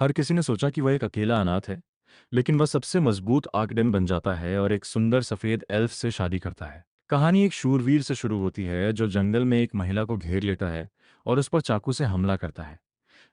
हर किसी ने सोचा कि वह एक अकेला अनाथ है, लेकिन वह सबसे मजबूत आर्कडेन बन जाता है और एक सुंदर सफेद एल्फ से शादी करता है। कहानी एक शूरवीर से शुरू होती है जो जंगल में एक महिला को घेर लेता है और उस पर चाकू से हमला करता है।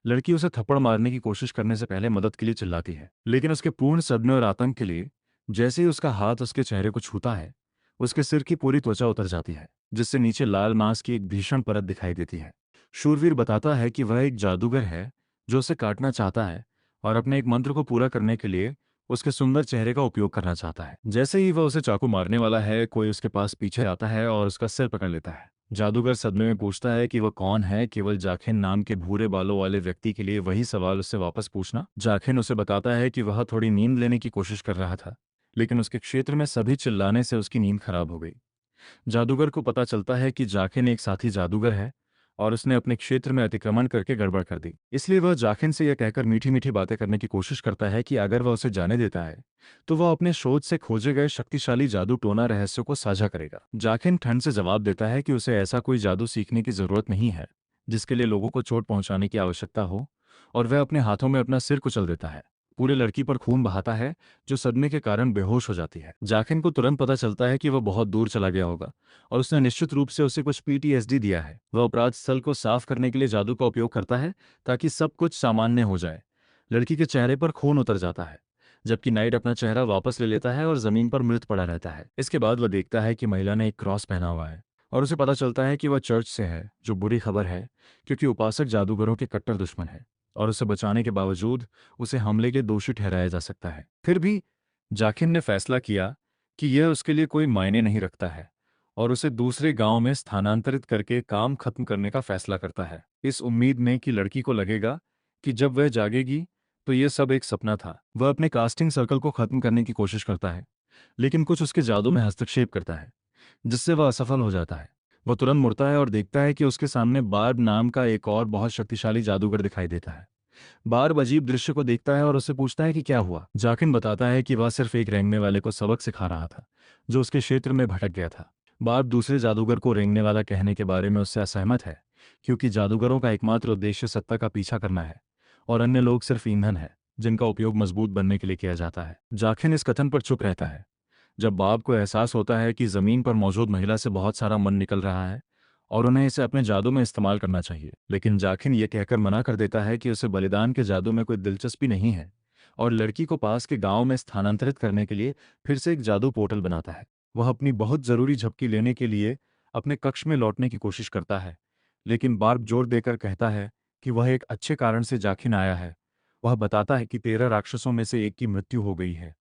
लड़की उसे थप्पड़ मारने की कोशिश करने से पहले मदद के लिए चिल्लाती है, लेकिन उसके पूर्ण सदमे और आतंक के लिए जैसे ही उसका हाथ उसके चेहरे को छूता है, उसके सिर की पूरी त्वचा उतर जाती है, जिससे नीचे लाल मांस की एक भीषण परत दिखाई देती है। शूरवीर बताता है कि वह एक जादूगर है जो उसे काटना चाहता है और अपने एक मंत्र को पूरा करने के लिए उसके सुंदर चेहरे का उपयोग करना चाहता है। जैसे ही वह उसे चाकू मारने वाला है, कोई उसके पास पीछे आता है और उसका सिर पकड़ लेता है। जादूगर सदमे में पूछता है कि वह कौन है। केवल जाखिन नाम के भूरे बालों वाले व्यक्ति के लिए वही सवाल उससे वापस पूछना। जाखिन उसे बताता है कि वह थोड़ी नींद लेने की कोशिश कर रहा था, लेकिन उसके क्षेत्र में सभी चिल्लाने से उसकी नींद खराब हो गई। जादूगर को पता चलता है कि जाखिन एक साथी जादूगर है और उसने अपने क्षेत्र में अतिक्रमण करके गड़बड़ कर दी। इसलिए वह जाखिन से यह कहकर मीठी मीठी बातें करने की कोशिश करता है कि अगर वह उसे जाने देता है तो वह अपने शोध से खोजे गए शक्तिशाली जादू टोना रहस्य को साझा करेगा। जाखिन ठंड से जवाब देता है कि उसे ऐसा कोई जादू सीखने की जरूरत नहीं है जिसके लिए लोगों को चोट पहुंचाने की आवश्यकता हो, और वह अपने हाथों में अपना सिर कुचल देता है। पूरे लड़की पर खून बहाता है जो सदमे के कारण बेहोश हो जाती है। जाखिन को तुरंत पता चलता है कि वह बहुत दूर चला गया होगा और उसने निश्चित रूप से उसे कुछ पीटीएसडी दिया है। वह अपराध स्थल को साफ करने के लिए जादू का उपयोग करता है ताकि सब कुछ सामान्य हो जाए। लड़की के चेहरे पर खून उतर जाता है, जबकि नाइट अपना चेहरा वापस ले लेता है और जमीन पर मृत पड़ा रहता है। इसके बाद वह देखता है कि महिला ने एक क्रॉस पहना हुआ है और उसे पता चलता है कि वह चर्च से है, जो बुरी खबर है क्योंकि उपासक जादूगरों के कट्टर दुश्मन है और उसे बचाने के बावजूद उसे हमले के दोषी ठहराया जा सकता है। फिर भी जाखिन ने फैसला किया कि यह उसके लिए कोई मायने नहीं रखता है और उसे दूसरे गांव में स्थानांतरित करके काम खत्म करने का फैसला करता है, इस उम्मीद में कि लड़की को लगेगा कि जब वह जागेगी तो यह सब एक सपना था। वह अपने कास्टिंग सर्कल को खत्म करने की कोशिश करता है, लेकिन कुछ उसके जादू में हस्तक्षेप करता है जिससे वह असफल हो जाता है। वह तुरंत मुड़ता है और देखता है कि उसके सामने बार्ब नाम का एक और बहुत शक्तिशाली जादूगर दिखाई देता है। बार्ब अजीब दृश्य को देखता है और उससे पूछता है कि क्या हुआ। जाकिन बताता है कि वह सिर्फ एक रेंगने वाले को सबक सिखा रहा था जो उसके क्षेत्र में भटक गया था। बार्ब दूसरे जादूगर को रेंगने वाला कहने के बारे में उससे असहमत है, क्योंकि जादूगरों का एकमात्र उद्देश्य सत्ता का पीछा करना है और अन्य लोग सिर्फ ईंधन है जिनका उपयोग मजबूत बनने के लिए किया जाता है। जाखिन इस कथन पर चुप रहता है जब बाब को एहसास होता है कि जमीन पर मौजूद महिला से बहुत सारा मन निकल रहा है और उन्हें इसे अपने जादू में इस्तेमाल करना चाहिए। लेकिन जाखिन ये कहकर मना कर देता है कि उसे बलिदान के जादू में कोई दिलचस्पी नहीं है और लड़की को पास के गांव में स्थानांतरित करने के लिए फिर से एक जादू पोर्टल बनाता है। वह अपनी बहुत जरूरी झपकी लेने के लिए अपने कक्ष में लौटने की कोशिश करता है, लेकिन बार्ब जोर देकर कहता है कि वह एक अच्छे कारण से जाखिन आया है। वह बताता है कि 13 राक्षसों में से एक की मृत्यु हो गई है,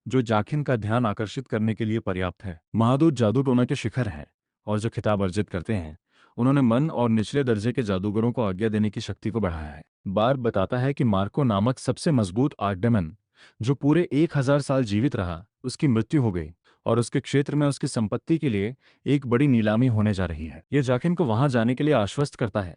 जो जाखिन का ध्यान आकर्षित करने के लिए पर्याप्त है। महादूत जादू टोना के शिखर हैं और जो खिताब अर्जित करते हैं उन्होंने मन और निचले दर्जे के जादूगरों को आज्ञा देने की शक्ति को बढ़ाया है। बार्ब बताता है कि मार्को नामक सबसे मजबूत आर्कडेमन, जो पूरे 1000 साल जीवित रहा, उसकी मृत्यु हो गई और उसके क्षेत्र में उसकी संपत्ति के लिए एक बड़ी नीलामी होने जा रही है। यह जाकिन को वहां जाने के लिए आश्वस्त करता है,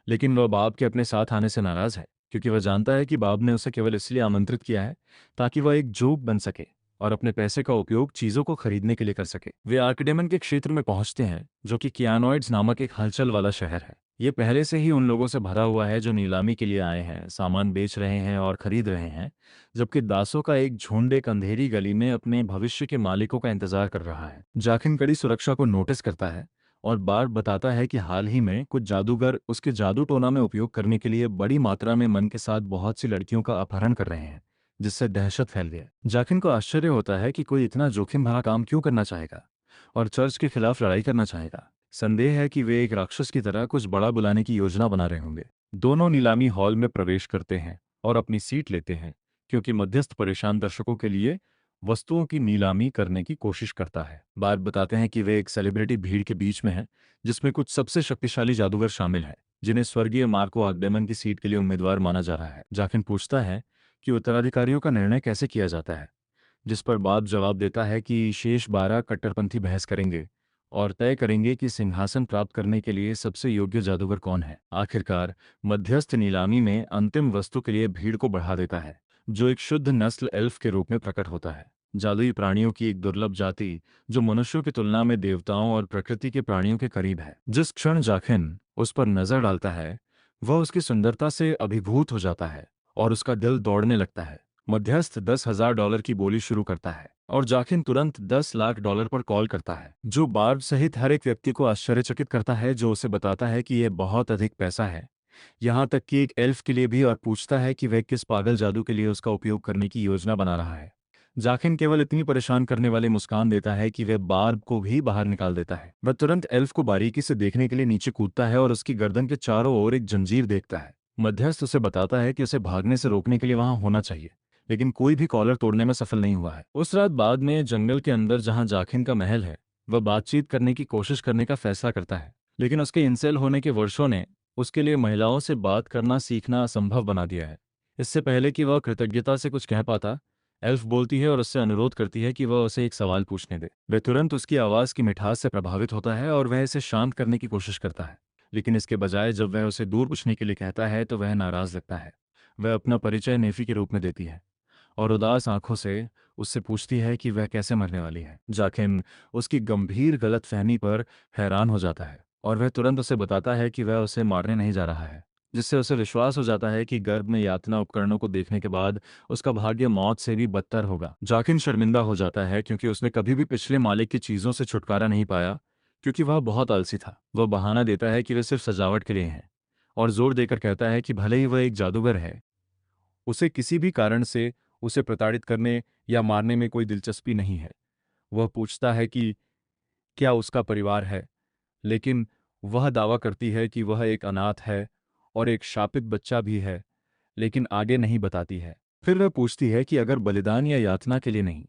लेकिन वह बाब के अपने साथ आने से नाराज है, क्योंकि वह जानता है कि बाब ने उसे केवल इसलिए आमंत्रित किया है ताकि वह एक जोक बन सके और अपने पैसे का उपयोग चीजों को खरीदने के लिए कर सके। वे आर्कडेमन के क्षेत्र में पहुंचते हैं, जो कि कियानॉइड्स नामक एक हलचल वाला शहर है। ये पहले से ही उन लोगों से भरा हुआ है जो नीलामी के लिए आए हैं, सामान बेच रहे हैं और खरीद रहे हैं, जबकि दासों का एक झुंड एक अंधेरी गली में अपने भविष्य के मालिकों का इंतजार कर रहा है। जाकिन कड़ी सुरक्षा को नोटिस करता है और बार्ब बताता है कि हाल ही में कुछ जादूगर उसके जादू टोना में उपयोग करने के लिए बड़ी मात्रा में मन के साथ बहुत सी लड़कियों का अपहरण कर रहे हैं, जिससे दहशत फैल गया। जाकिन को आश्चर्य होता है कि कोई इतना जोखिम भरा काम क्यों करना चाहेगा और चर्च के खिलाफ लड़ाई करना चाहेगा। संदेह है कि वे एक राक्षस की तरह कुछ बड़ा बुलाने की योजना बना रहे होंगे। दोनों नीलामी हॉल में प्रवेश करते हैं और अपनी सीट लेते हैं, क्योंकि मध्यस्थ परेशान दर्शकों के लिए वस्तुओं की नीलामी करने की कोशिश करता है। बार्ब बताते हैं कि वे एक सेलिब्रिटी भीड़ के बीच में हैं, जिसमें कुछ सबसे शक्तिशाली जादूगर शामिल हैं, जिन्हें स्वर्गीय मार्को आर्कडेमन की सीट के लिए उम्मीदवार माना जा रहा है। जाकिन पूछता है कि उत्तराधिकारियों का निर्णय कैसे किया जाता है, जिस पर बाब जवाब देता है कि शेष 12 कट्टरपंथी बहस करेंगे और तय करेंगे कि सिंहासन प्राप्त करने के लिए सबसे योग्य जादूगर कौन है। आखिरकार मध्यस्थ नीलामी में अंतिम वस्तु के लिए भीड़ को बढ़ा देता है, जो एक शुद्ध नस्ल एल्फ के रूप में प्रकट होता है, जादुई प्राणियों की एक दुर्लभ जाति जो मनुष्यों की तुलना में देवताओं और प्रकृति के प्राणियों के करीब है। जिस क्षण जाखिन उस पर नजर डालता है, वह उसकी सुंदरता से अभिभूत हो जाता है और उसका दिल दौड़ने लगता है। मध्यस्थ $10,000 की बोली शुरू करता है और जाकिन तुरंत $10 लाख पर कॉल करता है, जो बार्ब सहित हर एक व्यक्ति को आश्चर्यचकित करता है, जो उसे बताता है कि यह बहुत अधिक पैसा है, यहाँ तक कि एक एल्फ के लिए भी, और पूछता है कि वह किस पागल जादू के लिए उसका उपयोग करने की योजना बना रहा है। जाकिन केवल इतनी परेशान करने वाली मुस्कान देता है कि वह बार्ब को भी बाहर निकाल देता है। वह तुरंत एल्फ को बारीकी से देखने के लिए नीचे कूदता है और उसकी गर्दन के चारों ओर एक जंजीर देखता है। मध्यस्थ उसे बताता है कि उसे भागने से रोकने के लिए वहां होना चाहिए, लेकिन कोई भी कॉलर तोड़ने में सफल नहीं हुआ है। उस रात बाद में जंगल के अंदर जहां जाकिन का महल है, वह बातचीत करने की कोशिश करने का फैसला करता है, लेकिन उसके इंसेल होने के वर्षों ने उसके लिए महिलाओं से बात करना सीखना असंभव बना दिया है। इससे पहले कि वह कृतज्ञता से कुछ कह पाता, एल्फ बोलती है और उससे अनुरोध करती है कि वह उसे एक सवाल पूछने दे। वह तुरंत उसकी आवाज़ की मिठास से प्रभावित होता है और वह इसे शांत करने की कोशिश करता है, लेकिन इसके बजाय जब वह उसे दूर पूछने के लिए कहता है तो वह नाराज़ लगता है। वह अपना परिचय नेफी के रूप में देती है और उदास आंखों से उससे पूछती है कि वह कैसे मरने वाली है। जाकिन उसकी गंभीर गलतफहमी पर हैरान हो जाता है और वह तुरंत उसे बताता है कि वह उसे मारने नहीं जा रहा है, जिससे उसे विश्वास हो जाता है कि गर्भ में यातना उपकरणों को देखने के बाद उसका भाग्य मौत से भी बदतर होगा। जाकिन शर्मिंदा हो जाता है क्योंकि उसने कभी भी पिछले मालिक की चीज़ों से छुटकारा नहीं पाया, क्योंकि वह बहुत आलसी था। वह बहाना देता है कि वे सिर्फ सजावट के लिए हैं और जोर देकर कहता है कि भले ही वह एक जादूगर है, उसे किसी भी कारण से उसे प्रताड़ित करने या मारने में कोई दिलचस्पी नहीं है। वह पूछता है कि क्या उसका परिवार है, लेकिन वह दावा करती है कि वह एक अनाथ है और एक शापित बच्चा भी है, लेकिन आगे नहीं बताती है। फिर वह पूछती है कि अगर बलिदान या यातना के लिए नहीं,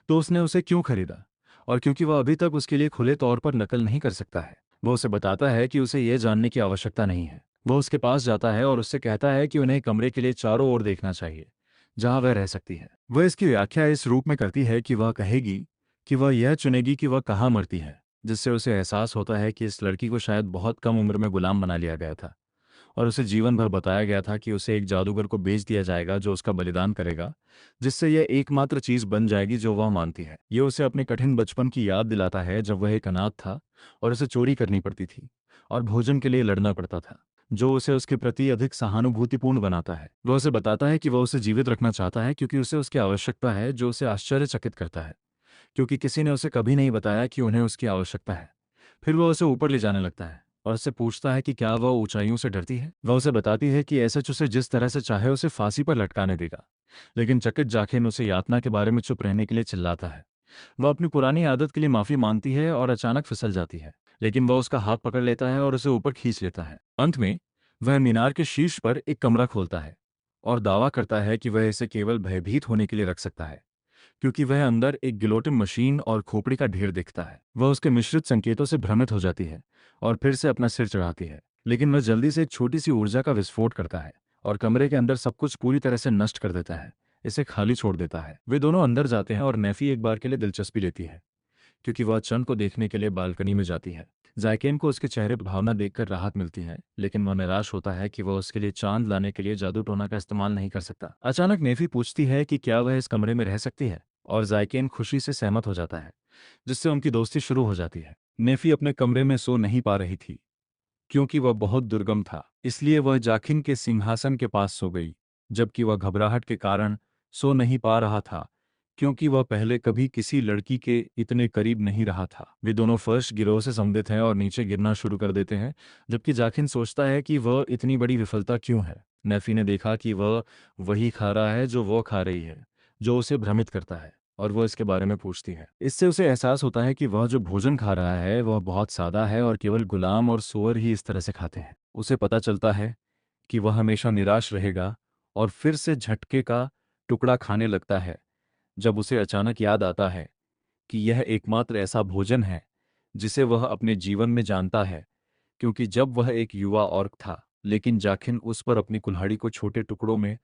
तो उसने उसे क्यों खरीदा, और क्योंकि वह अभी तक उसके लिए खुले तौर पर नकल नहीं कर सकता है। वह उसे बताता है कि उसे यह जानने की आवश्यकता नहीं है। वह उसके पास जाता है और उससे कहता है कि उन्हें कमरे के लिए चारों ओर देखना चाहिए जहां वह रह सकती है। वह इसकी व्याख्या इस रूप में करती है कि वह कहेगी कि वह यह चुनेगी कि वह कहाँ मरती है, जिससे उसे एहसास होता है कि इस लड़की को शायद बहुत कम उम्र में गुलाम बना लिया गया था और उसे जीवन भर बताया गया था कि उसे एक जादूगर को बेच दिया जाएगा जो उसका बलिदान करेगा, जिससे यह एकमात्र चीज बन जाएगी जो वह मानती है। यह उसे अपने कठिन बचपन की याद दिलाता है जब वह एक अनाथ था और उसे चोरी करनी पड़ती थी और भोजन के लिए लड़ना पड़ता था, जो उसे उसके प्रति अधिक सहानुभूतिपूर्ण बनाता है। वह उसे बताता है कि वह उसे जीवित रखना चाहता है क्योंकि उसे उसकी आवश्यकता है, जो उसे आश्चर्यचकित करता है क्योंकि किसी ने उसे कभी नहीं बताया कि उन्हें उसकी आवश्यकता है। फिर वह उसे ऊपर ले जाने लगता है और उससे पूछता है कि क्या वह ऊंचाइयों से डरती है। वह उसे बताती है कि एसएच उसे जिस तरह से चाहे उसे फांसी पर लटकाने देगा, लेकिन चकित जाकिन उसे यातना के बारे में चुप रहने के लिए चिल्लाता है। वह अपनी पुरानी आदत के लिए माफी मांगती है और अचानक फिसल जाती है, लेकिन वह उसका हाथ पकड़ लेता है और उसे ऊपर खींच लेता है। अंत में वह मीनार के शीर्ष पर एक कमरा खोलता है और दावा करता है कि वह इसे केवल भयभीत होने के लिए रख सकता है, क्योंकि वह अंदर एक गिलोटिन मशीन और खोपड़ी का ढेर दिखता है। वह उसके मिश्रित संकेतों से भ्रमित हो जाती है और फिर से अपना सिर चढ़ाती है, लेकिन वह जल्दी से एक छोटी सी ऊर्जा का विस्फोट करता है और कमरे के अंदर सब कुछ पूरी तरह से नष्ट कर देता है, इसे खाली छोड़ देता है। वे दोनों अंदर जाते हैं और नेफी एक बार के लिए दिलचस्पी लेती है, क्योंकि वह चंद को देखने के लिए बालकनी में जाती है। जायकेन को उसके चेहरे पर भावना देखकर राहत मिलती है, लेकिन वह निराश होता है कि वह उसके लिए चांद लाने के लिए जादू टोना का इस्तेमाल नहीं कर सकता। अचानक नेफी पूछती है कि क्या वह इस कमरे में रह सकती है, और जायकेन खुशी से सहमत हो जाता है, जिससे उनकी दोस्ती शुरू हो जाती है। नेफी अपने कमरे में सो नहीं पा रही थी क्योंकि वह बहुत दुर्गम था, इसलिए वह जाखिन के सिंहासन के पास सो गई, जबकि वह घबराहट के कारण सो नहीं पा रहा था क्योंकि वह पहले कभी किसी लड़की के इतने करीब नहीं रहा था। वे दोनों फर्श गिरोह से संबंधित हैं और नीचे गिरना शुरू कर देते हैं, जबकि जाखिन सोचता है कि वह इतनी बड़ी विफलता क्यों है। नेफी ने देखा कि वह वही खा रहा है जो वो खा रही है, जो उसे भ्रमित करता है, और वह इसके बारे में पूछती है। इससे उसे एहसास होता है कि वह जो भोजन खा रहा है वह बहुत सादा है और केवल गुलाम और सूअर ही इस तरह से खाते हैं। उसे पता चलता है कि वह हमेशा निराश रहेगा और फिर से झटके का टुकड़ा खाने लगता है जब उसे अचानक याद आता है कि यह एकमात्र ऐसा भोजन है जिसे वह अपने जीवन में जानता है, क्योंकि जब वह एक युवा ऑर्क था, लेकिन जाखिन उस पर अपनी कुल्हाड़ी को छोटे टुकड़ों में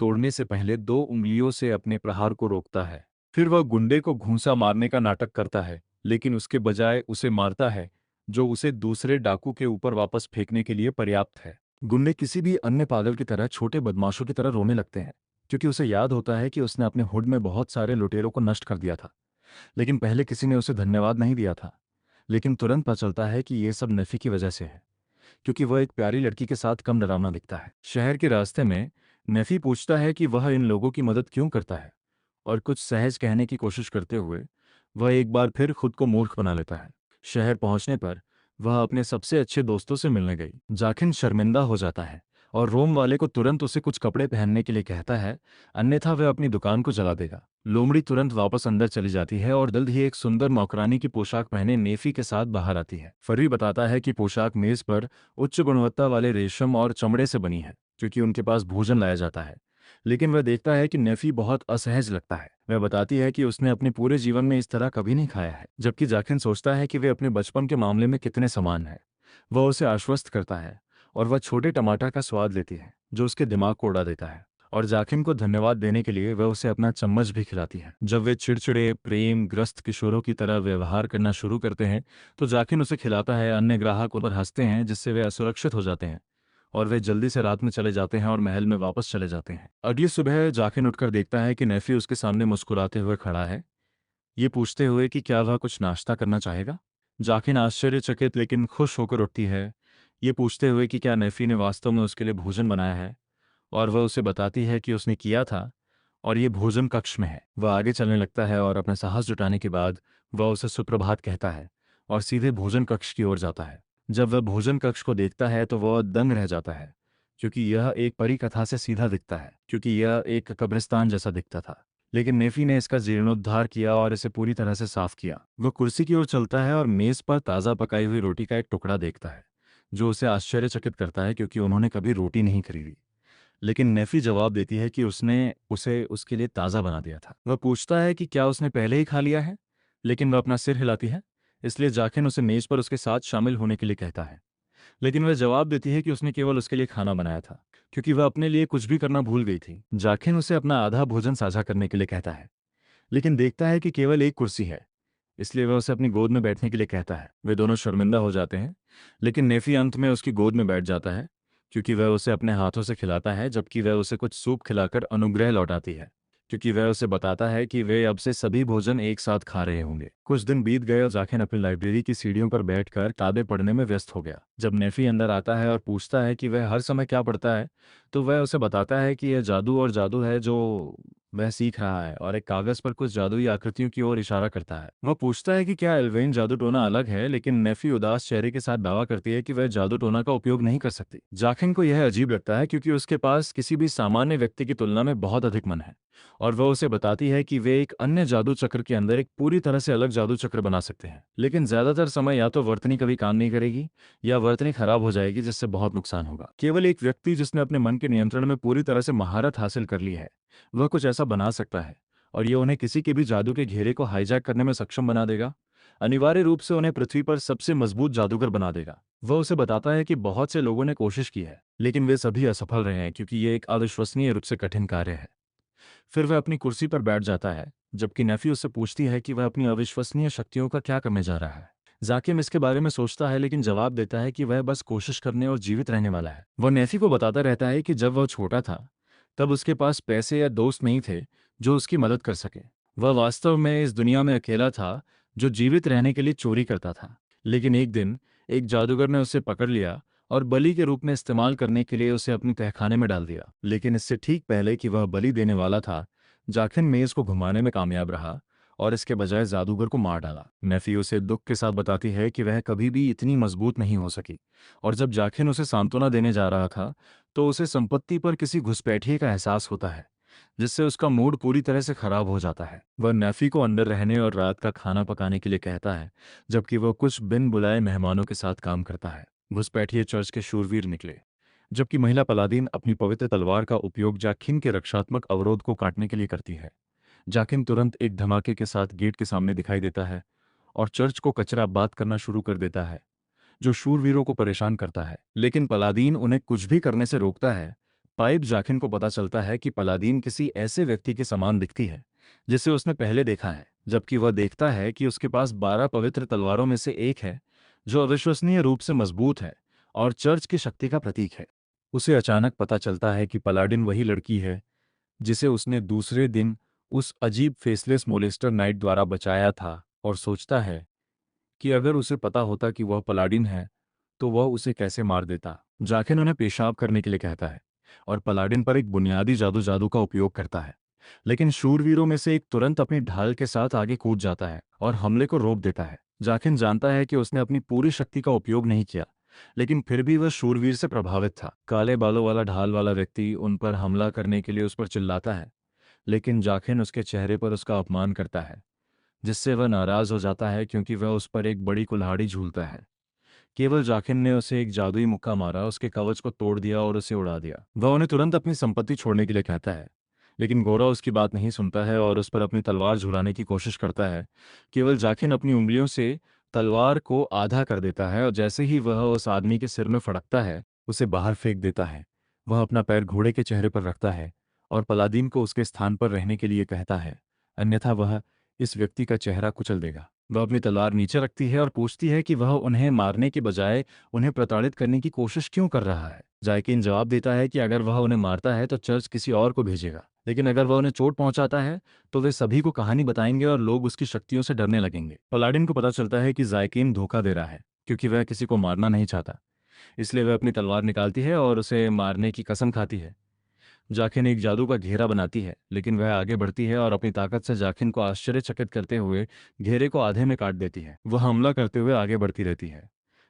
तोड़ने से पहले 2 उंगलियों से अपने प्रहार को रोकता है। फिर वह गुंडे को घूंसा मारने का नाटक करता है, लेकिन उसके बजाय उसे मारता है, जो उसे दूसरे डाकू के ऊपर वापस फेंकने के लिए पर्याप्त है। गुंडे किसी भी अन्य पागल की तरह छोटे बदमाशों की तरह रोने लगते हैं, क्योंकि उसे याद होता है कि उसने अपने हुड में बहुत सारे लुटेरों को नष्ट कर दिया था, लेकिन पहले किसी ने उसे धन्यवाद नहीं दिया था। लेकिन तुरंत पता चलता है कि ये सब नेफी की वजह से है, क्योंकि वह एक प्यारी लड़की के साथ कम डरावना दिखता है। शहर के रास्ते में नेफी पूछता है कि वह इन लोगों की मदद क्यों करता है, और कुछ सहज कहने की कोशिश करते हुए वह एक बार फिर खुद को मूर्ख बना लेता है। शहर पहुंचने पर वह अपने सबसे अच्छे दोस्तों से मिलने गई। जाकिन शर्मिंदा हो जाता है और रोम वाले को तुरंत उसे कुछ कपड़े पहनने के लिए कहता है, अन्यथा वह अपनी दुकान को जला देगा। लोमड़ी तुरंत वापस अंदर चली जाती है और जल्द ही एक सुंदर नौकरानी की पोशाक पहने नेफी के साथ बाहर आती है। फरी बताता है कि पोशाक मेज पर उच्च गुणवत्ता वाले रेशम और चमड़े से बनी है, क्योंकि उनके पास भोजन लाया जाता है। लेकिन वह देखता है कि नेफी बहुत असहज लगता है। वह बताती है कि उसने अपने पूरे जीवन में इस तरह कभी नहीं खाया है, जबकि जाकिन सोचता है कि वे अपने बचपन के मामले में कितने समान हैं। वह उसे आश्वस्त करता है और वह छोटे टमाटर का स्वाद लेती है, जो उसके दिमाग को उड़ा देता है। और जाकिन को धन्यवाद देने के लिए वह उसे अपना चम्मच भी खिलाती है। जब वे चिड़चिड़े प्रेम ग्रस्त किशोरों की तरह व्यवहार करना शुरू करते हैं तो जाकिन उसे खिलाता है। अन्य ग्राहक उन पर हंसते हैं, जिससे वे असुरक्षित हो जाते हैं और वे जल्दी से रात में चले जाते हैं और महल में वापस चले जाते हैं। अगली सुबह जाकिन उठकर देखता है कि नेफी उसके सामने मुस्कुराते हुए खड़ा है, ये पूछते हुए कि क्या वह कुछ नाश्ता करना चाहेगा। जाकिन आश्चर्यचकित लेकिन खुश होकर उठती है, ये पूछते हुए कि क्या नेफी ने वास्तव में उसके लिए भोजन बनाया है, और वह उसे बताती है कि उसने किया था और ये भोजन कक्ष में है। वह आगे चलने लगता है और अपना साहस जुटाने के बाद वह उसे सुप्रभात कहता है और सीधे भोजन कक्ष की ओर जाता है। जब वह भोजन कक्ष को देखता है तो वह दंग रह जाता है, क्योंकि यह एक परी कथा से सीधा दिखता है, क्योंकि यह एक कब्रिस्तान जैसा दिखता था। लेकिन नेफी ने इसका जीर्णोद्धार किया और इसे पूरी तरह से साफ किया। वह कुर्सी की ओर चलता है और मेज पर ताज़ा पकाई हुई रोटी का एक टुकड़ा देखता है, जो उसे आश्चर्यचकित करता है, क्योंकि उन्होंने कभी रोटी नहीं खरीदी। लेकिन नेफी जवाब देती है कि उसने उसे उसके लिए ताज़ा बना दिया था। वह पूछता है कि क्या उसने पहले ही खा लिया है, लेकिन वह अपना सिर हिलाती है। इसलिए जाकिन उसे मेज पर उसके साथ शामिल होने के लिए कहता है, लेकिन वह जवाब देती है कि उसने केवल उसके लिए खाना बनाया था, क्योंकि वह अपने लिए कुछ भी करना भूल गई थी। जाकिन उसे अपना आधा भोजन साझा करने के लिए कहता है, लेकिन देखता है कि केवल एक कुर्सी है, इसलिए वह उसे अपनी गोद में बैठने के लिए कहता है। वे दोनों शर्मिंदा हो जाते हैं, लेकिन नेफी अंत में उसकी गोद में बैठ जाता है, क्योंकि वह उसे अपने हाथों से खिलाता है, जबकि वह उसे कुछ सूप खिलाकर अनुग्रह लौटाती है, क्योंकि वह उसे बताता है कि वे अब से सभी भोजन एक साथ खा रहे होंगे। कुछ दिन बीत गए और जाकिन अपनी लाइब्रेरी की सीढ़ियों पर बैठकर किताबें पढ़ने में व्यस्त हो गया। जब नेफी अंदर आता है और पूछता है कि वह हर समय क्या पढ़ता है, तो वह उसे बताता है कि यह जादू और जादू है जो वह सीख रहा है, और एक कागज पर कुछ जादुई आकृतियों की ओर इशारा करता है। वह पूछता है कि क्या एल्वेन जादू टोना अलग है, लेकिन नेफी उदास चेहरे के साथ दावा करती है कि वह जादू टोना का उपयोग नहीं कर सकती। जाकिन को यह अजीब लगता है, क्योंकि उसके पास किसी भी सामान्य व्यक्ति की तुलना में बहुत अधिक मन है, और वह उसे बताती है कि वे एक अन्य जादू चक्र के अंदर एक पूरी तरह से अलग जादू चक्र बना सकते हैं। लेकिन ज्यादातर समय या तो वर्तनी कभी काम नहीं करेगी या वर्तनी खराब हो जाएगी, जिससे बहुत नुकसान होगा। केवल एक व्यक्ति जिसने अपने मन के नियंत्रण में पूरी तरह से महारत हासिल कर ली है, वह कुछ ऐसा बना सकता है, और ये उन्हें किसी के भी जादू के घेरे को हाईजैक करने में सक्षम बना देगा। अनिवार्य रूप से उन्हें पृथ्वी पर सबसे मजबूत जादूगर बना देगा। वह उसे बताता है कि बहुत से लोगों ने कोशिश की है, लेकिन वे सभी असफल रहे हैं, क्योंकि ये एक अविश्वसनीय रूप से कठिन कार्य है। फिर वह अपनी कुर्सी पर बैठ जाता है, जबकि नेफी उससे पूछती है कि वह अपनी अविश्वसनीय शक्तियों का क्या करने जा रहा है। जाकिम इसके बारे में सोचता है, लेकिन जवाब देता है कि वह बस कोशिश करने और जीवित रहने वाला है। वह नेफी को बताता रहता है कि जब वह छोटा था तब उसके पास पैसे या दोस्त नहीं थे जो उसकी मदद कर सके। वह वास्तव में इस दुनिया में अकेला था, जो जीवित रहने के लिए चोरी करता था। लेकिन एक दिन एक जादूगर ने उसे पकड़ लिया और बलि के रूप में इस्तेमाल करने के लिए उसे अपने तहखाने में डाल दिया। लेकिन इससे ठीक पहले कि वह बलि देने वाला था, जाखिन मेज को घुमाने में कामयाब रहा और इसके बजाय जादूगर को मार डाला। नेफी उसे दुख के साथ बताती है कि वह कभी भी इतनी मजबूत नहीं हो सकी, और जब जाखिन उसे सांत्वना देने जा रहा था तो उसे संपत्ति पर किसी घुसपैठिए का एहसास होता है, जिससे उसका मूड पूरी तरह से खराब हो जाता है। वह नेफी को अंदर रहने और रात का खाना पकाने के लिए कहता है, जबकि वह कुछ बिन बुलाए मेहमानों के साथ काम करता है। घुसपैठिए चर्च के शूरवीर निकले, जबकि महिला पलादीन अपनी पवित्र तलवार का उपयोग जाखिन के रक्षात्मक अवरोध को काटने के लिए करती है। जाकिन तुरंत एक धमाके के साथ गेट के सामने दिखाई देता है और चर्च को कचरा बात करना शुरू कर देता है, जो शूरवीरों को परेशान करता है। लेकिन पलादीन उन्हें कुछ भी करने से रोकता है। पाइप जाकिन को पता चलता है कि पलादीन किसी ऐसे व्यक्ति के समान दिखती है जिसे उसने पहले देखा है, जबकि वह देखता है कि उसके पास 12 पवित्र तलवारों में से एक है, जो अविश्वसनीय रूप से मजबूत है और चर्च की शक्ति का प्रतीक है। उसे अचानक पता चलता है कि पलाडिन वही लड़की है जिसे उसने दूसरे दिन उस अजीब फेसलेस मोलेस्टर नाइट द्वारा बचाया था, और सोचता है कि अगर उसे पता होता कि वह पलाडिन है तो वह उसे कैसे मार देता। जाकिन उन्हें पेशाब करने के लिए कहता है, और पलाडिन पर एक बुनियादी जादू का उपयोग करता है। लेकिन शूरवीरों में से एक तुरंत अपनी ढाल के साथ आगे कूद जाता है और हमले को रोक देता है। जाखिन जानता है कि उसने अपनी पूरी शक्ति का उपयोग नहीं किया, लेकिन फिर भी वह शूरवीर से प्रभावित था। काले बालों वाला ढाल वाला व्यक्ति उन पर हमला करने के लिए उस पर चिल्लाता है, लेकिन जाखिन उसके चेहरे पर उसका अपमान करता है, जिससे वह नाराज हो जाता है क्योंकि वह उस पर एक बड़ी कुल्हाड़ी झूलता है। केवल जाखिन ने उसे एक जादुई मुक्का मारा, उसके कवच को तोड़ दिया और उसे उड़ा दिया। वह उन्हें तुरंत अपनी संपत्ति छोड़ने के लिए कहता है, लेकिन गोरा उसकी बात नहीं सुनता है और उस पर अपनी तलवार झुलाने की कोशिश करता है। केवल जाखिन अपनी उंगलियों से तलवार को आधा कर देता है और जैसे ही वह उस आदमी के सिर में फड़कता है, उसे बाहर फेंक देता है। वह अपना पैर घोड़े के चेहरे पर रखता है और पलादीन को उसके स्थान पर रहने के लिए कहता है, अन्यथा वह इस व्यक्ति का चेहरा कुचल देगा। वह अपनी तलवार नीचे रखती है और पूछती है कि वह उन्हें मारने के बजाय उन्हें प्रताड़ित करने की कोशिश क्यों कर रहा है। जायकिन जवाब देता है कि अगर वह उन्हें मारता है तो चर्च किसी और को भेजेगा, लेकिन अगर वह उन्हें चोट पहुंचाता है तो वे सभी को कहानी बताएंगे और लोग उसकी शक्तियों से डरने लगेंगे। पलाडिन को पता चलता है कि जायकिन धोखा दे रहा है, क्योंकि वह किसी को मारना नहीं चाहता। इसलिए वह अपनी तलवार निकालती है और उसे मारने की कसम खाती है। जाखिन एक जादू का घेरा बनाती है, लेकिन वह आगे बढ़ती है और अपनी ताकत से जाखिन को आश्चर्यचकित करते हुए घेरे को आधे में काट देती है। वह हमला करते हुए आगे बढ़ती रहती है,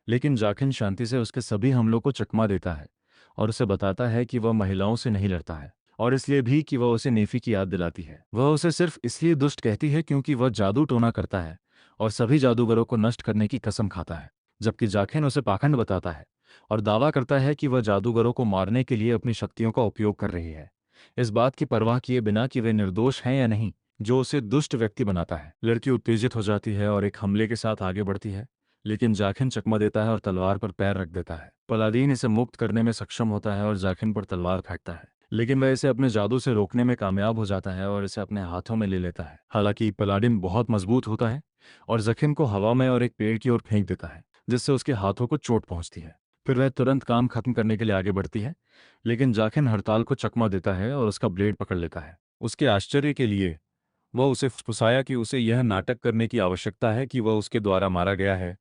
लेकिन जाखिन शांति से उसके सभी हमलों को चकमा देता है और उसे बताता है कि वह महिलाओं से नहीं लड़ता है, और इसलिए भी कि वह उसे नेफी की याद दिलाती है। वह उसे सिर्फ इसलिए दुष्ट कहती है क्योंकि वह जादू टोना करता है और सभी जादूगरों को नष्ट करने की कसम खाता है, जबकि जाखिन उसे पाखंड बताता है और दावा करता है कि वह जादूगरों को मारने के लिए अपनी शक्तियों का उपयोग कर रही है, इस बात की परवाह किए बिना कि वे निर्दोष हैं या नहीं, जो उसे दुष्ट व्यक्ति बनाता है। लड़की उत्तेजित हो जाती है और एक हमले के साथ आगे बढ़ती है, लेकिन जाखिन चकमा देता है और तलवार पर पैर रख देता है। पलादीन इसे मुक्त करने में सक्षम होता है और जाखिन पर तलवार फेंकता है, लेकिन वह इसे अपने जादू से रोकने में कामयाब हो जाता है और इसे अपने हाथों में ले लेता है। हालांकि पलाडिन बहुत मजबूत होता है और जखिन को हवा में और एक पेड़ की ओर फेंक देता है, जिससे उसके हाथों को चोट पहुंचती है। फिर वह तुरंत काम खत्म करने के लिए आगे बढ़ती है, लेकिन जाखिन हड़ताल को चकमा देता है और उसका ब्लेड पकड़ लेता है। उसके आश्चर्य के लिए वह उसे फुसफुसाया कि उसे यह नाटक करने की आवश्यकता है कि वह उसके द्वारा मारा गया है,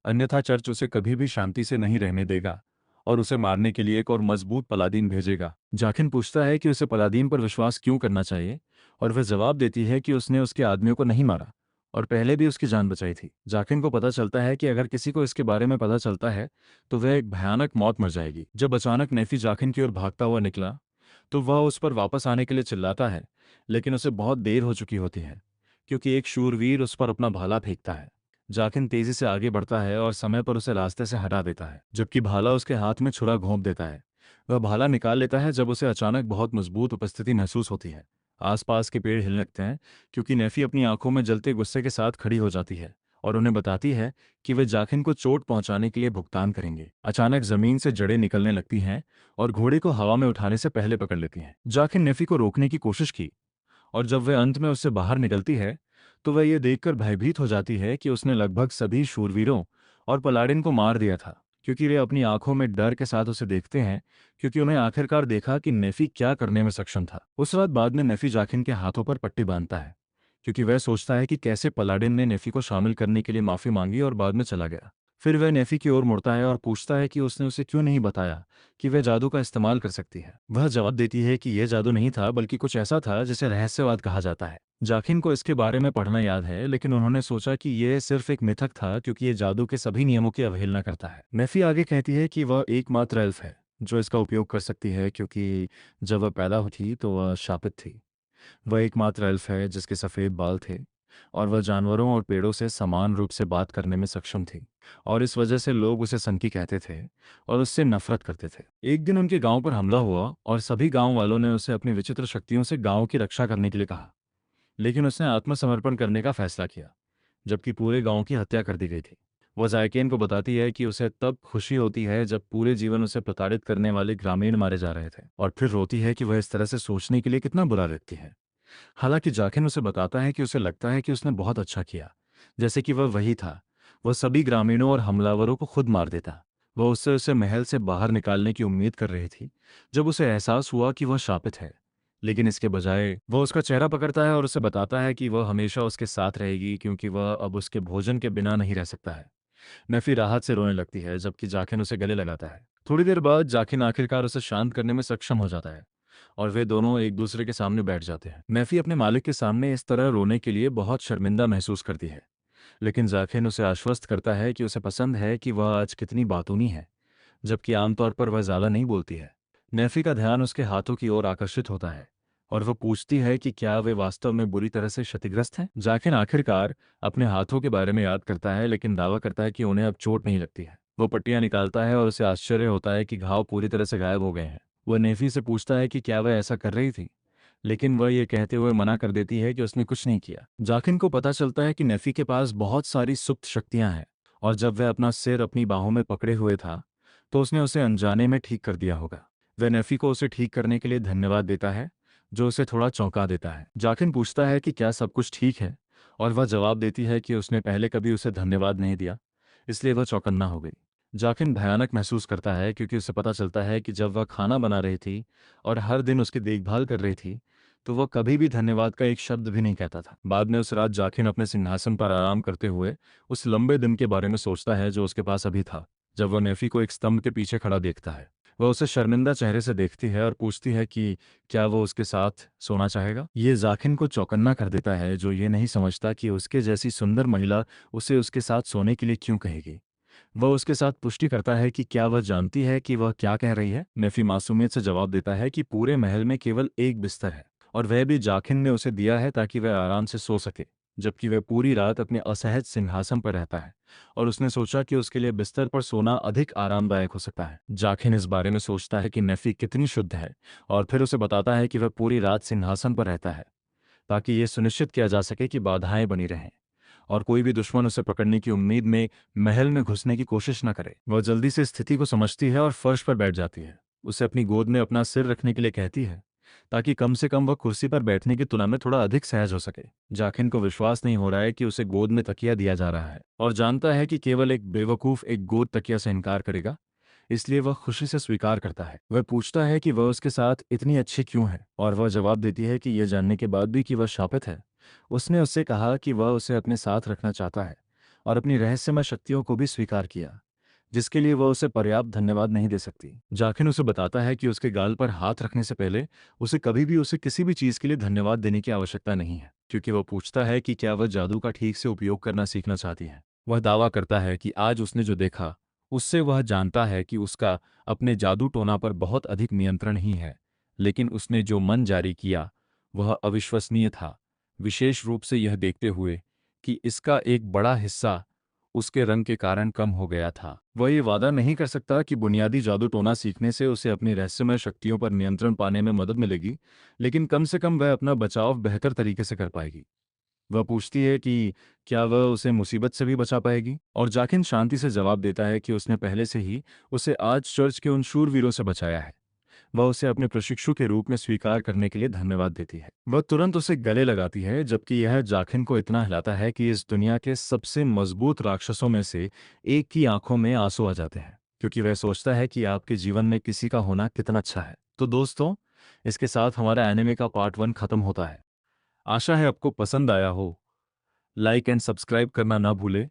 अन्यथा चर्च उसे कभी भी शांति से नहीं रहने देगा और उसे मारने के लिए एक और मजबूत पलादीन भेजेगा। जाखिन पूछता है कि उसे पलादीन पर विश्वास क्यों करना चाहिए, और वह जवाब देती है कि उसने उसके आदमियों को नहीं मारा और पहले भी उसकी जान बचाई थी। जाखिन को पता चलता है कि अगर किसी को इसके बारे में पता चलता है तो वह एक भयानक मौत मर जाएगी। जब अचानक नेफी जाखिन की ओर भागता हुआ निकला तो वह उस पर वापस आने के लिए चिल्लाता है, लेकिन उसे बहुत देर हो चुकी होती है, क्योंकि एक शूरवीर उस पर अपना भाला फेंकता है। जाकिन तेजी से आगे बढ़ता है और समय पर उसे रास्ते से हटा देता है, जबकि भाला उसके हाथ में छुरा घोंप देता है। वह भाला निकाल लेता है जब उसे अचानक बहुत मजबूत उपस्थिति महसूस होती है। आसपास के पेड़ हिलने लगते हैं, क्योंकि नेफी अपनी आंखों में जलते गुस्से के साथ खड़ी हो जाती है और उन्हें बताती है कि वे जाखिन को चोट पहुंचाने के लिए भुगतान करेंगे। अचानक जमीन से जड़ें निकलने लगती हैं और घोड़े को हवा में उठाने से पहले पकड़ लेती हैं। जाखिन नेफी को रोकने की कोशिश की, और जब वह अंत में उससे बाहर निकलती है तो वह ये देखकर भयभीत हो जाती है कि उसने लगभग सभी शूरवीरों और पलाडिन को मार दिया था, क्योंकि वे अपनी आंखों में डर के साथ उसे देखते हैं, क्योंकि उन्हें आखिरकार देखा कि नेफी क्या करने में सक्षम था। उस रात बाद में नेफी जाखिन के हाथों पर पट्टी बांधता है, क्योंकि वह सोचता है कि कैसे पलाडिन ने नेफी को शामिल करने के लिए माफी मांगी और बाद में चला गया। फिर वह नेफी की ओर मुड़ता है और पूछता है कि उसने उसे क्यों नहीं बताया कि वह जादू का इस्तेमाल कर सकती है। वह जवाब देती है कि यह जादू नहीं था, बल्कि कुछ ऐसा था जिसे रहस्यवाद कहा जाता है। जाखिन को इसके बारे में पढ़ना याद है, लेकिन उन्होंने सोचा कि यह सिर्फ एक मिथक था, क्योंकि यह जादू के सभी नियमों की अवहेलना करता है। नेफी आगे कहती है कि वह एकमात्र एल्फ है जो इसका उपयोग कर सकती है, क्योंकि जब वह पैदा हुई थी तो वह शापित थी। वह एकमात्र एल्फ है जिसके सफ़ेद बाल थे और वह जानवरों और पेड़ों से समान रूप से बात करने में सक्षम थी, और इस वजह से लोग उसे सनकी कहते थे और उससे नफरत करते थे। एक दिन उनके गांव पर हमला हुआ और सभी गांव वालों ने उसे अपनी विचित्र शक्तियों से गांव की रक्षा करने के लिए कहा, लेकिन उसने आत्मसमर्पण करने का फैसला किया, जबकि पूरे गांव की हत्या कर दी गई थी। वह जायकेन को बताती है कि उसे तब खुशी होती है जब पूरे जीवन उसे प्रताड़ित करने वाले ग्रामीण मारे जा रहे थे, और फिर रोती है कि वह इस तरह से सोचने के लिए कितना बुरा व्यक्ति है। हालांकि जाकिन उसे बताता है कि उसे लगता है कि उसने बहुत अच्छा किया, जैसे कि वह वही था। वह सभी ग्रामीणों और हमलावरों को खुद मार देता। वह उससे उसे महल से बाहर निकालने की उम्मीद कर रही थी जब उसे एहसास हुआ कि वह शापित है, लेकिन इसके बजाय वह उसका चेहरा पकड़ता है और उसे बताता है कि वह हमेशा उसके साथ रहेगी, क्योंकि वह अब उसके भोजन के बिना नहीं रह सकता है। नफी राहत से रोने लगती है, जबकि जाकिन उसे गले लगाता है। थोड़ी देर बाद जाकिन आखिरकार उसे शांत करने में सक्षम हो जाता है और वे दोनों एक दूसरे के सामने बैठ जाते हैं। नेफी अपने मालिक के सामने इस तरह रोने के लिए बहुत शर्मिंदा महसूस करती है, लेकिन जाकिन उसे आश्वस्त करता है कि उसे पसंद है कि वह आज कितनी बातूनी है, जबकि आमतौर पर वह ज़्यादा नहीं बोलती है। नेफी का ध्यान उसके हाथों की ओर आकर्षित होता है और वह पूछती है कि क्या वे वास्तव में बुरी तरह से क्षतिग्रस्त हैं। जाकिन आखिरकार अपने हाथों के बारे में याद करता है, लेकिन दावा करता है कि उन्हें अब चोट नहीं लगती है। वो पट्टियां निकालता है और उसे आश्चर्य होता है कि घाव पूरी तरह से गायब हो गए हैं। वह नेफी से पूछता है कि क्या वह ऐसा कर रही थी, लेकिन वह ये कहते हुए मना कर देती है कि उसने कुछ नहीं किया। जाकिन को पता चलता है कि नेफी के पास बहुत सारी सुप्त शक्तियां हैं और जब वह अपना सिर अपनी बाहों में पकड़े हुए था तो उसने उसे अनजाने में ठीक कर दिया होगा। वह नेफी को उसे ठीक करने के लिए धन्यवाद देता है, जो उसे थोड़ा चौंका देता है। जाकिन पूछता है कि क्या सब कुछ ठीक है और वह जवाब देती है कि उसने पहले कभी उसे धन्यवाद नहीं दिया, इसलिए वह चौकन्ना हो गई। जाकिन भयानक महसूस करता है क्योंकि उसे पता चलता है कि जब वह खाना बना रही थी और हर दिन उसकी देखभाल कर रही थी तो वह कभी भी धन्यवाद का एक शब्द भी नहीं कहता था। बाद में उस रात जाकिन अपने सिंहासन पर आराम करते हुए उस लंबे दिन के बारे में सोचता है जो उसके पास अभी था। जब वह नेफी को एक स्तंभ के पीछे खड़ा देखता है, वह उसे शर्मिंदा चेहरे से देखती है और पूछती है कि क्या वो उसके साथ सोना चाहेगा। ये जाकिन को चौकन्ना कर देता है, जो ये नहीं समझता कि उसके जैसी सुंदर महिला उसे उसके साथ सोने के लिए क्यों कहेगी। वह उसके साथ पुष्टि करता है कि क्या वह जानती है कि वह क्या कह रही है। नेफी मासूमियत से जवाब देता है कि पूरे महल में केवल एक बिस्तर है और वह भी जाकिन ने उसे दिया है ताकि वह आराम से सो सके, जबकि वह पूरी रात अपने असहज सिंहासन पर रहता है और उसने सोचा कि उसके लिए बिस्तर पर सोना अधिक आरामदायक हो सकता है। जाकिन इस बारे में सोचता है कि नेफी कितनी शुद्ध है और फिर उसे बताता है कि वह पूरी रात सिंहासन पर रहता है ताकि यह सुनिश्चित किया जा सके कि बाधाएं बनी रहें और कोई भी दुश्मन उसे पकड़ने की उम्मीद में महल में घुसने की कोशिश न करे। वह जल्दी से स्थिति को समझती है और फर्श पर बैठ जाती है। उसे अपनी गोद में अपना सिर रखने के लिए कहती है ताकि कम से कम वह कुर्सी पर बैठने की तुलना में थोड़ा अधिक सहज हो सके। जाकिन को विश्वास नहीं हो रहा है कि उसे गोद में तकिया दिया जा रहा है और जानता है कि केवल एक बेवकूफ एक गोद तकिया से इनकार करेगा, इसलिए वह खुशी से स्वीकार करता है। वह पूछता है कि वह उसके साथ इतनी अच्छी क्यों है और वह जवाब देती है कि यह जानने के बाद भी कि वह शापित है। उसने उससे कहा कि वह उसे अपने साथ रखना चाहता है और अपनी रहस्यमय शक्तियों को भी स्वीकार किया, जिसके लिए वह उसे पर्याप्त धन्यवाद नहीं दे सकती। जाकिन उसे बताता है कि उसके गाल पर हाथ रखने से पहले उसे कभी भी उसे किसी भी चीज के लिए धन्यवाद देने की आवश्यकता नहीं है, क्योंकि वह पूछता है कि क्या वह जादू का ठीक से उपयोग करना सीखना चाहती है। वह दावा करता है कि आज उसने जो देखा उससे वह जानता है कि उसका अपने जादू टोना पर बहुत अधिक नियंत्रण ही है, लेकिन उसने जो मन जारी किया वह अविश्वसनीय था, विशेष रूप से यह देखते हुए कि इसका एक बड़ा हिस्सा उसके रंग के कारण कम हो गया था। वह ये वादा नहीं कर सकता कि बुनियादी जादू टोना सीखने से उसे अपनी रहस्यमय शक्तियों पर नियंत्रण पाने में मदद मिलेगी, लेकिन कम से कम वह अपना बचाव बेहतर तरीके से कर पाएगी। वह पूछती है कि क्या वह उसे मुसीबत से भी बचा पाएगी और जाकिन शांति से जवाब देता है कि उसने पहले से ही उसे आज चर्च के उन शूरवीरों से बचाया है। वह उसे अपने प्रशिक्षु के रूप में स्वीकार करने के लिए धन्यवाद देती है। वह तुरंत उसे गले लगाती है, जबकि यह जाखिन को इतना हिलाता है कि इस दुनिया के सबसे मजबूत राक्षसों में से एक की आंखों में आंसू आ जाते हैं, क्योंकि वह सोचता है कि आपके जीवन में किसी का होना कितना अच्छा है। तो दोस्तों, इसके साथ हमारा एनिमे का पार्ट 1 खत्म होता है। आशा है आपको पसंद आया हो। लाइक एंड सब्सक्राइब करना ना भूले।